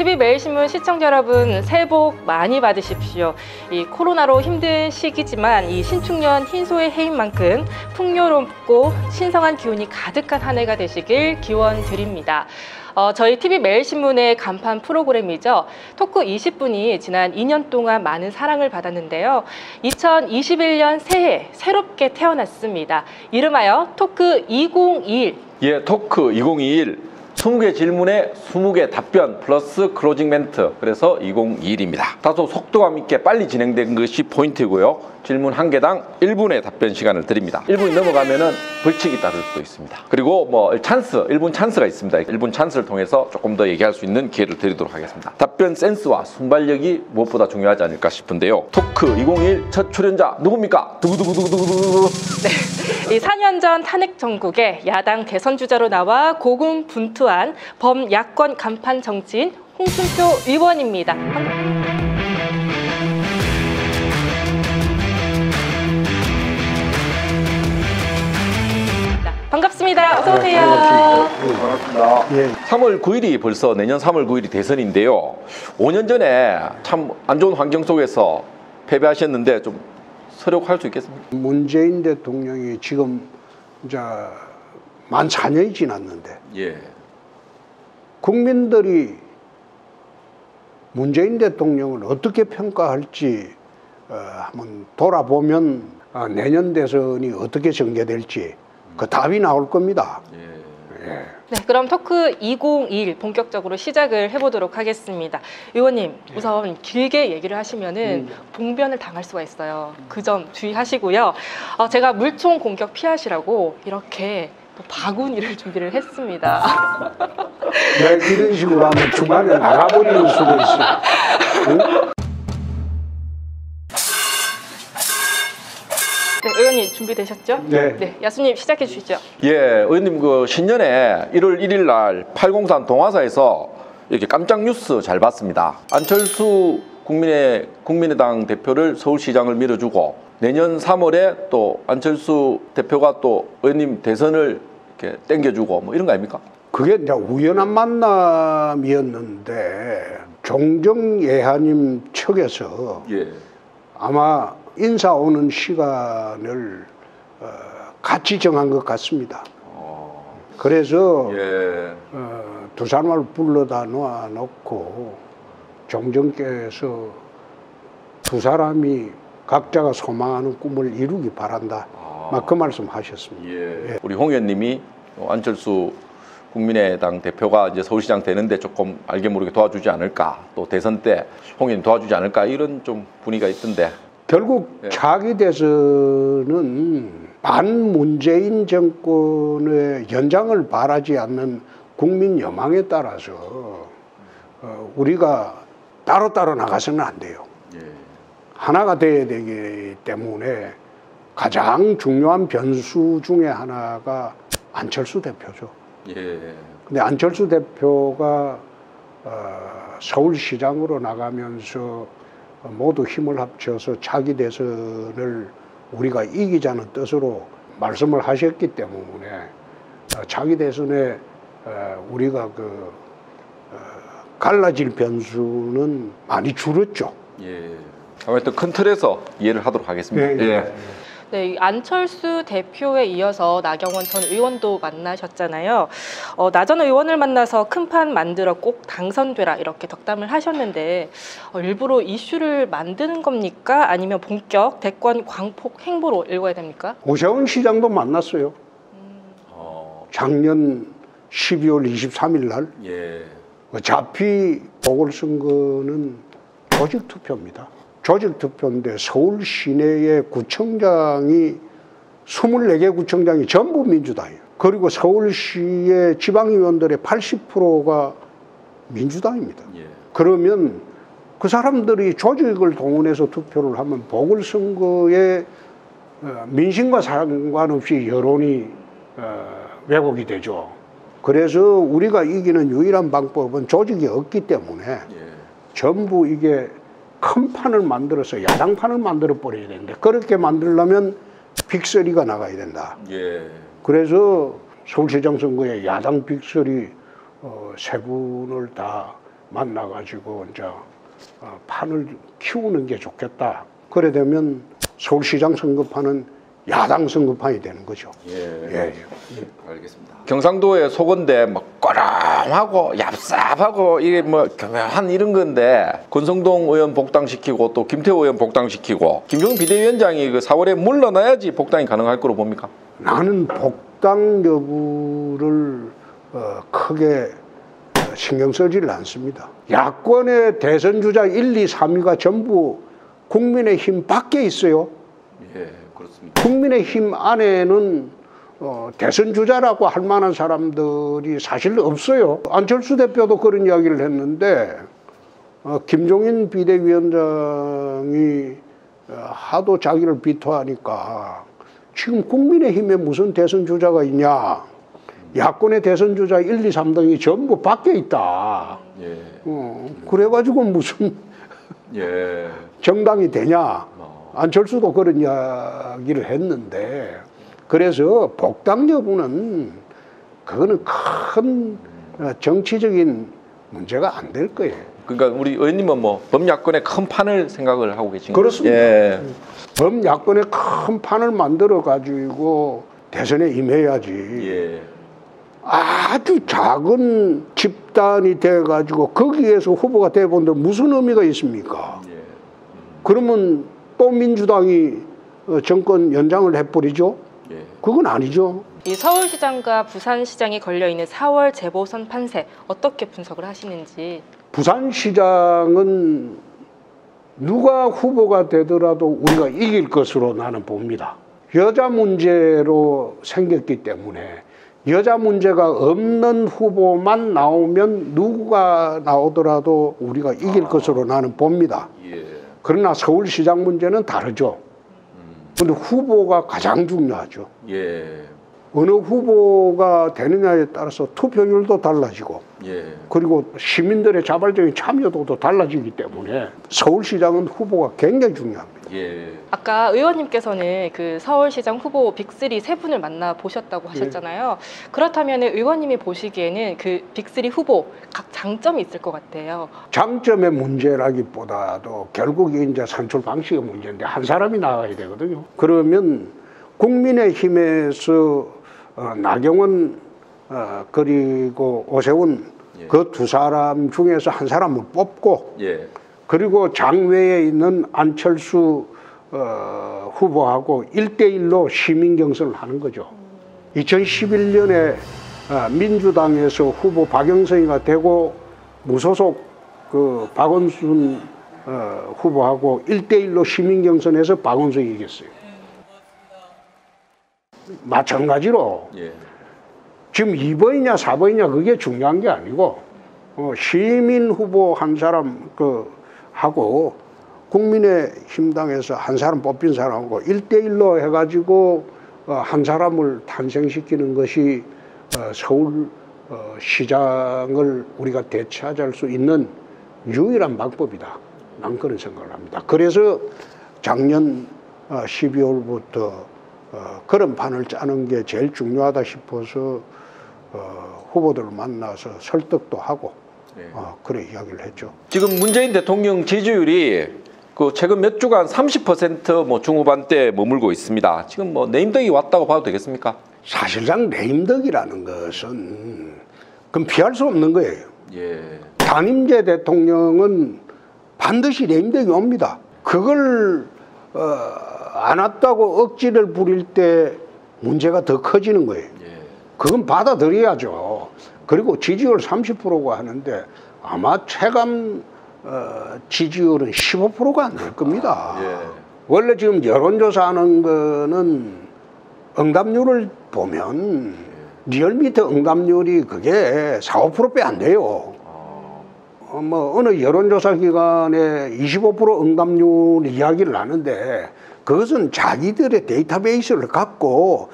TV매일신문 시청자 여러분, 새해 복 많이 받으십시오. 이 코로나로 힘든 시기지만 이 신축년 흰소의 해인 만큼 풍요롭고 신성한 기운이 가득한 한 해가 되시길 기원 드립니다. 저희 TV매일신문의 간판 프로그램이죠. 토크 20분이 지난 2년 동안 많은 사랑을 받았는데요. 2021년 새해 새롭게 태어났습니다. 이름하여 토크 2021. 예, 토크 2021. 20개 질문에 20개 답변 플러스 클로징 멘트, 그래서 2021입니다. 다소 속도감 있게 빨리 진행된 것이 포인트고요. 질문 1개당 1분의 답변 시간을 드립니다. 1분이 넘어가면은 벌칙이 따를 수도 있습니다. 그리고 뭐 1분 찬스가 있습니다. 1분 찬스를 통해서 조금 더 얘기할 수 있는 기회를 드리도록 하겠습니다. 답변 센스와 순발력이 무엇보다 중요하지 않을까 싶은데요. 토크 2021 첫 출연자 누굽니까? 두구두구두구두구두구. 네, 이 4년 전 탄핵 전국에 야당 대선 주자로 나와 고군분투한 범야권 간판 정치인 홍준표 의원입니다. 반갑습니다. 어서 오세요. 반갑습니다. 예. 3월 9일이 벌써 내년 3월 9일이 대선인데요. 5년 전에 참 안 좋은 환경 속에서 패배하셨는데 좀 서력할 수 있겠습니까? 문재인 대통령이 지금 이제 만 4년이 지났는데, 예. 국민들이 문재인 대통령을 어떻게 평가할지 한번 돌아보면 내년 대선이 어떻게 전개될지 그 답이 나올 겁니다. 예. 예. 네, 그럼 토크 2021 본격적으로 시작을 해보도록 하겠습니다. 의원님, 우선 길게 얘기를 하시면은 봉변을 당할 수가 있어요. 그 점 주의하시고요. 제가 물총 공격 피하시라고 이렇게 또 바구니를 준비를 했습니다. 네, 이런 식으로 하면 중간에 나가버리는 수도 있어요. 응? 네, 의원님 준비되셨죠? 네. 네, 야수님 시작해 주시죠. 예, 의원님 그 신년에 1월 1일 날 803 동화사에서 이렇게 깜짝 뉴스 잘 봤습니다. 안철수 국민의당 대표를 서울시장을 밀어주고 내년 3월에 또 안철수 대표가 또 의원님 대선을 이렇게 땡겨주고 뭐 이런 거 아닙니까? 그게 이제 우연한 만남이었는데 종정예하님 측에서 예. 아마 인사 오는 시간을 같이 정한 것 같습니다. 그래서 예. 두 사람을 불러다 놓고 종정께서 두 사람이 각자가 소망하는 꿈을 이루기 바란다. 막 그 말씀 하셨습니다. 예. 우리 홍 의원님이 안철수 국민의당 대표가 이제 서울시장 되는데 조금 알게 모르게 도와주지 않을까, 또 대선 때 홍 의원님 도와주지 않을까, 이런 좀 분위기가 있던데. 결국 예. 차기 대선은 반문재인 정권의 연장을 바라지 않는 국민 여망에 따라서 우리가 따로따로 나가서는 안 돼요. 예. 하나가 돼야 되기 때문에 가장 중요한 변수 중에 하나가 안철수 대표죠. 예. 근데 안철수 대표가 서울시장으로 나가면서 모두 힘을 합쳐서 차기 대선을 우리가 이기자는 뜻으로 말씀을 하셨기 때문에 차기 대선에 우리가 갈라질 변수는 많이 줄었죠. 예. 아무튼 큰 틀에서 이해를 하도록 하겠습니다. 네, 예. 네, 안철수 대표에 이어서 나경원 전 의원도 만나셨잖아요. 나 전 의원을 만나서 큰 판 만들어 꼭 당선되라 이렇게 덕담을 하셨는데 일부러 이슈를 만드는 겁니까? 아니면 본격 대권 광폭 행보로 읽어야 됩니까? 오세훈 시장도 만났어요. 작년 12월 23일 날. 예. 어차피 보궐선거는 조직투표입니다. 조직투표인데 서울 시내의 구청장이 24개 구청장이 전부 민주당이에요. 그리고 서울시의 지방의원들의 80%가 민주당입니다. 예. 그러면 그 사람들이 조직을 동원해서 투표를 하면 보궐선거에 민심과 상관없이 여론이 왜곡이 되죠. 그래서 우리가 이기는 유일한 방법은 조직이 없기 때문에 전부 이게 큰 판을 만들어서 야당판을 만들어 버려야 되는데, 그렇게 만들려면 빅3가 나가야 된다. 예. 그래서 서울시장 선거에 야당 빅3 세 분을 다 만나가지고 이제 판을 키우는 게 좋겠다. 그래 되면 서울시장 선거판은 야당 선거판이 되는 거죠. 예. 알겠습니다. 경상도의 속건데 뭐 꼬랑하고 얍삽하고 이게 뭐 교묘한 이런 건데 권성동 의원 복당시키고 또 김태호 의원 복당시키고 김종인 비대위원장이 그 4월에 물러나야지 복당이 가능할 거로 봅니까? 나는 복당 여부를 크게 신경 쓰지를 않습니다. 야권의 대선 주자 1, 2, 3위가 전부 국민의힘 밖에 있어요. 예, 그렇습니다. 국민의힘 안에는 대선 주자라고 할 만한 사람들이 사실 없어요. 안철수 대표도 그런 이야기를 했는데 김종인 비대위원장이 하도 자기를 비토하니까 지금 국민의힘에 무슨 대선 주자가 있냐. 야권의 대선 주자 1, 2, 3등이 전부 밖에 있다. 예. 그래가지고 무슨 정당이 되냐. 안철수도 그런 이야기를 했는데 그래서 복당 여부는 그거는 큰 정치적인 문제가 안 될 거예요. 그러니까 우리 의원님은 뭐 범야권의 큰 판을 생각을 하고 계신 거죠? 그렇습니다. 예. 범야권의 큰 판을 만들어 가지고 대선에 임해야지. 예. 아주 작은 집단이 돼 가지고 거기에서 후보가 돼 본들 무슨 의미가 있습니까? 예. 그러면 또 민주당이 정권 연장을 해버리죠? 예. 그건 아니죠. 이 서울시장과 부산시장이 걸려있는 4월 재보선 판세 어떻게 분석을 하시는지. 부산시장은 누가 후보가 되더라도 우리가 이길 것으로 나는 봅니다. 여자 문제로 생겼기 때문에 여자 문제가 없는 후보만 나오면 누가 나오더라도 우리가 이길 것으로 나는 봅니다. 예. 그러나 서울시장 문제는 다르죠. 근데 후보가 가장 중요하죠. 예. 어느 후보가 되느냐에 따라서 투표율도 달라지고 예. 그리고 시민들의 자발적인 참여도도 달라지기 때문에 서울시장은 후보가 굉장히 중요합니다. 예. 아까 의원님께서는 그 서울시장 후보 빅3 세 분을 만나 보셨다고 하셨잖아요. 그렇다면 의원님이 보시기에는 그 빅3 후보 각 장점이 있을 것 같아요. 장점의 문제라기보다도 결국 이제 선출 방식의 문제인데 한 사람이 나가야 되거든요. 그러면 국민의힘에서 나경원 그리고 오세훈 그 두 사람 중에서 한 사람을 뽑고 그리고 장외에 있는 안철수 후보하고 1대1로 시민 경선을 하는 거죠. 2011년에 민주당에서 후보 박영선이가 되고 무소속 그 박원순 후보하고 1대1로 시민 경선에서 박원순이 이겼어요. 마찬가지로 지금 2번이냐 4번이냐 그게 중요한 게 아니고 시민 후보 한 사람 하고 국민의힘당에서 한 사람 뽑힌 사람하고 1대1로 해가지고 한 사람을 탄생시키는 것이 서울 시장을 우리가 되찾을 수 있는 유일한 방법이다. 난 그런 생각을 합니다. 그래서 작년 12월부터 그런 판을 짜는 게 제일 중요하다 싶어서 후보들을 만나서 설득도 하고 그래 이야기를 했죠. 지금 문재인 대통령 지지율이 그 최근 몇 주간 30% 뭐 중후반대에 머물고 있습니다. 지금 뭐 내임덕이 왔다고 봐도 되겠습니까? 사실상 내임덕이라는 것은 그건 피할 수 없는 거예요. 단임제 대통령은 반드시 내임덕이 옵니다. 그걸 안 왔다고 억지를 부릴 때 문제가 더 커지는 거예요. 그건 받아들여야죠. 그리고 지지율 30%가 하는데 아마 체감 지지율은 15%가 안 될 겁니다. 원래 지금 여론조사 하는 거는 응답률을 보면 리얼미터 응답률이 그게 4, 5%배 안 돼요. 뭐 어느 여론조사 기관에 25% 응답률 이야기를 하는데 그것은 자기들의 데이터베이스를 갖고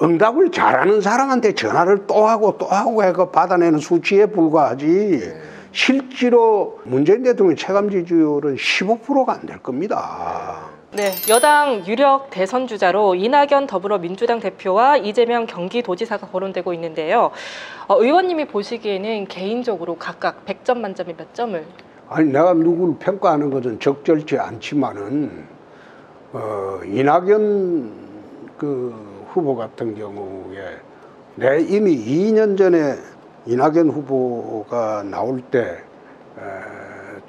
응답을 잘하는 사람한테 전화를 또 하고 해서 받아내는 수치에 불과하지 실제로 문재인 대통령 체감 지지율은 15%가 안 될 겁니다. 네, 여당 유력 대선 주자로 이낙연 더불어민주당 대표와 이재명 경기도지사가 거론되고 있는데요. 의원님이 보시기에는 개인적으로 각각 100점 만점에 몇 점을? 아니 내가 누구를 평가하는 것은 적절치 않지만은 이낙연 그 후보 같은 경우에 내 이미 2년 전에 이낙연 후보가 나올 때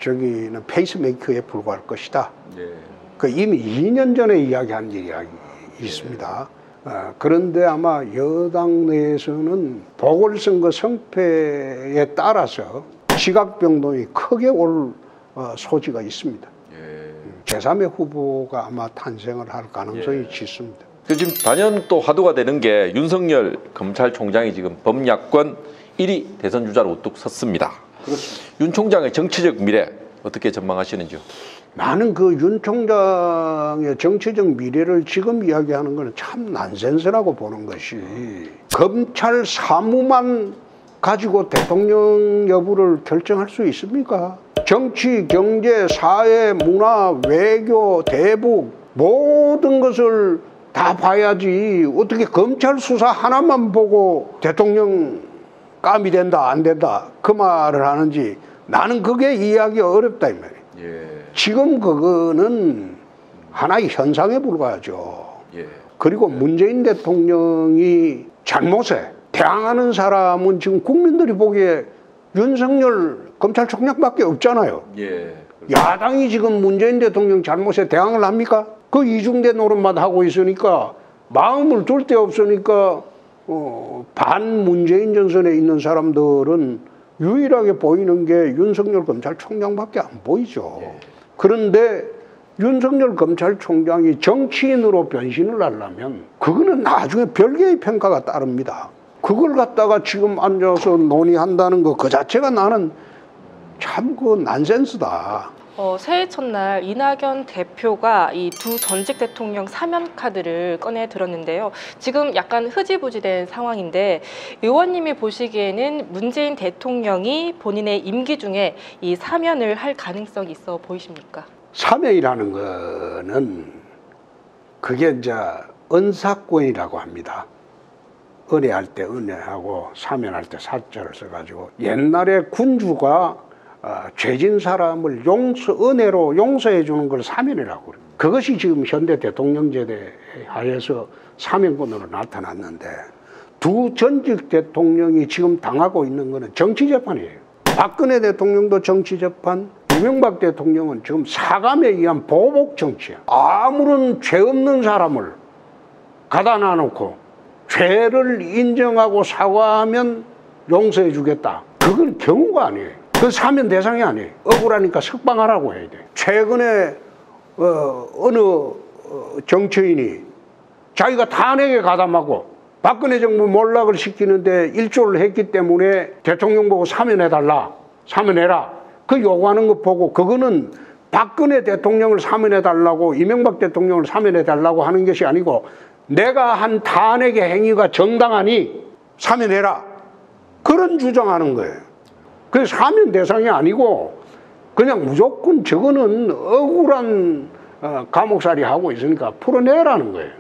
저기는 페이스메이커에 불과할 것이다. 예. 그 이미 2년 전에 이야기한 이야기 있습니다. 그런데 아마 여당 내에서는 보궐선거 성패에 따라서 지각변동이 크게 올 소지가 있습니다. 제3의 후보가 아마 탄생을 할 가능성이 짙습니다. 지금 단연 또 화두가 되는 게 윤석열 검찰총장이 지금 범야권 1위 대선 주자로 우뚝 섰습니다. 그렇습니다. 윤 총장의 정치적 미래 어떻게 전망하시는지요? 나는 그 윤 총장의 정치적 미래를 지금 이야기하는 것은 참 난센스라고 보는 것이, 검찰 사무만 가지고 대통령 여부를 결정할 수 있습니까? 정치, 경제, 사회, 문화, 외교, 대북 모든 것을 다 봐야지 어떻게 검찰 수사 하나만 보고 대통령 감이 된다 안 된다 그 말을 하는지 나는 그게 이해하기가 어렵다 이 말이에요. 지금 그거는 하나의 현상에 불과하죠. 그리고 문재인 대통령이 잘못에 대항하는 사람은 지금 국민들이 보기에 윤석열 검찰총장밖에 없잖아요. 야당이 지금 문재인 대통령 잘못에 대항을 합니까? 그 이중대 노릇만 하고 있으니까 마음을 둘 데 없으니까 반 문재인 전선에 있는 사람들은 유일하게 보이는 게 윤석열 검찰총장밖에 안 보이죠. 그런데 윤석열 검찰총장이 정치인으로 변신을 하려면 그거는 나중에 별개의 평가가 따릅니다. 그걸 갖다가 지금 앉아서 논의한다는 거 그 자체가 나는 참 그 난센스다. 새해 첫날 이낙연 대표가 이 두 전직 대통령 사면 카드를 꺼내 들었는데요. 지금 약간 흐지부지된 상황인데 의원님이 보시기에는 문재인 대통령이 본인의 임기 중에 이 사면을 할 가능성이 있어 보이십니까? 사면이라는 거는 그게 이제 은사권이라고 합니다. 은혜할 때 은혜하고 사면할 때 사자를 써가지고 옛날에 군주가 죄진 사람을 은혜로 용서해 주는 걸 사면이라고 그래요. 그것이 지금 현대 대통령제대 하에서 사면권으로 나타났는데 두 전직 대통령이 지금 당하고 있는 것은 정치재판이에요. 박근혜 대통령도 정치재판, 이명박 대통령은 지금 사감에 의한 보복 정치야. 아무런 죄 없는 사람을 가다 놔놓고 죄를 인정하고 사과하면 용서해 주겠다. 그건 경우가 아니에요. 그 사면 대상이 아니에요. 억울하니까 석방하라고 해야 돼. 최근에 어느 정치인이 자기가 탄핵에 가담하고 박근혜 정부 몰락을 시키는데 일조를 했기 때문에 대통령 보고 사면해달라, 사면해라 그 요구하는 거 보고 그거는 박근혜 대통령을 사면해달라고 이명박 대통령을 사면해달라고 하는 것이 아니고 내가 한 탄핵의 행위가 정당하니 사면해라 그런 주장하는 거예요. 그래서 사면 대상이 아니고 그냥 무조건 저거는 억울한 감옥살이 하고 있으니까 풀어내라는 거예요.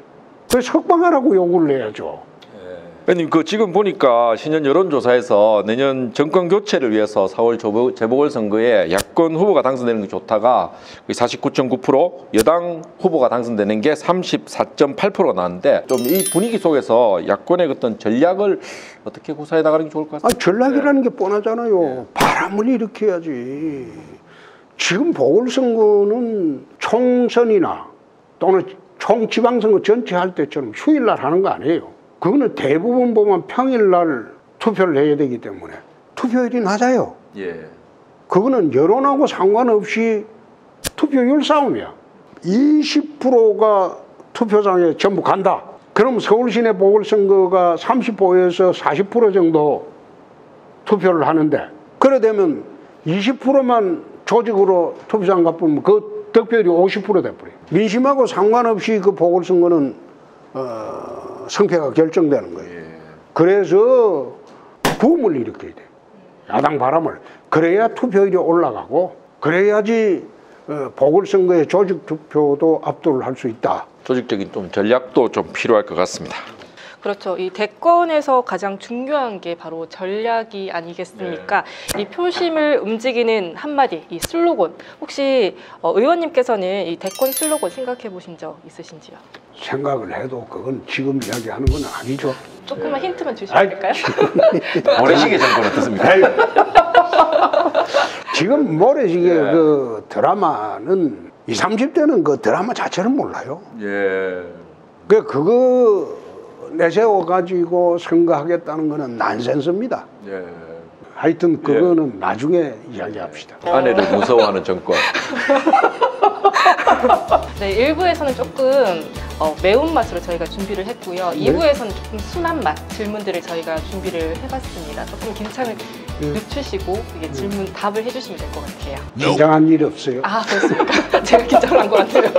그래서 석방하라고 요구를 해야죠. 의원님, 지금 보니까 신년 여론조사에서 내년 정권 교체를 위해서 4월 재보궐선거에 야권 후보가 당선되는 게 좋다가 49.9%, 여당 후보가 당선되는 게 34.8%가 나왔는데 좀 이 분위기 속에서 야권의 어떤 전략을 어떻게 구사해 나가는 게 좋을 것 같습니다. 전략이라는 게 뻔하잖아요. 바람을 일으켜야지. 지금 보궐선거는 총선이나 또는 총지방선거 전체 할 때처럼 휴일날 하는 거 아니에요. 그거는 대부분 보면 평일날 투표를 해야 되기 때문에 투표율이 낮아요. 그거는 여론하고 상관없이 투표율 싸움이야. 20%가 투표장에 전부 간다. 그럼 서울 시내 보궐선거가 35에서 40% 정도 투표를 하는데 그래 되면 20%만 조직으로 투표장 가보면 그 득표율이 50% 돼버려요. 민심하고 상관없이 그 보궐선거는 성패가 결정되는 거예요. 그래서 붐을 일으켜야 돼. 야당 바람을. 그래야 투표율이 올라가고 그래야지 보궐선거의 조직 투표도 압도를 할 수 있다. 조직적인 좀 전략도 좀 필요할 것 같습니다. 그렇죠. 이 대권에서 가장 중요한 게 바로 전략이 아니겠습니까? 이 표심을 움직이는 한마디, 이 슬로건. 혹시 의원님께서는 이 대권 슬로건 생각해 보신 적 있으신지요? 생각을 해도 그건 지금 이야기하는 건 아니죠. 조금만 힌트만 주시면 될까요? 모래시계 정권 어떻습니까? 지금 모래시계 그 드라마는 20, 30대는 그 드라마 자체를 몰라요. 예. 그거 내세워 가지고 선거하겠다는 거는 난센스입니다. 예. 하여튼 그거는 나중에 이야기합시다. 아내를 무서워하는 정권. 네, 1부에서는 조금 매운맛으로 저희가 준비를 했고요. 2부에서는 조금 순한 맛 질문들을 저희가 준비를 해봤습니다. 조금 긴장을 늦추시고 이게 질문 답을 해주시면 될 것 같아요. 긴장한 일 없어요. 아, 그렇습니까? 제가 긴장한 것 같아요.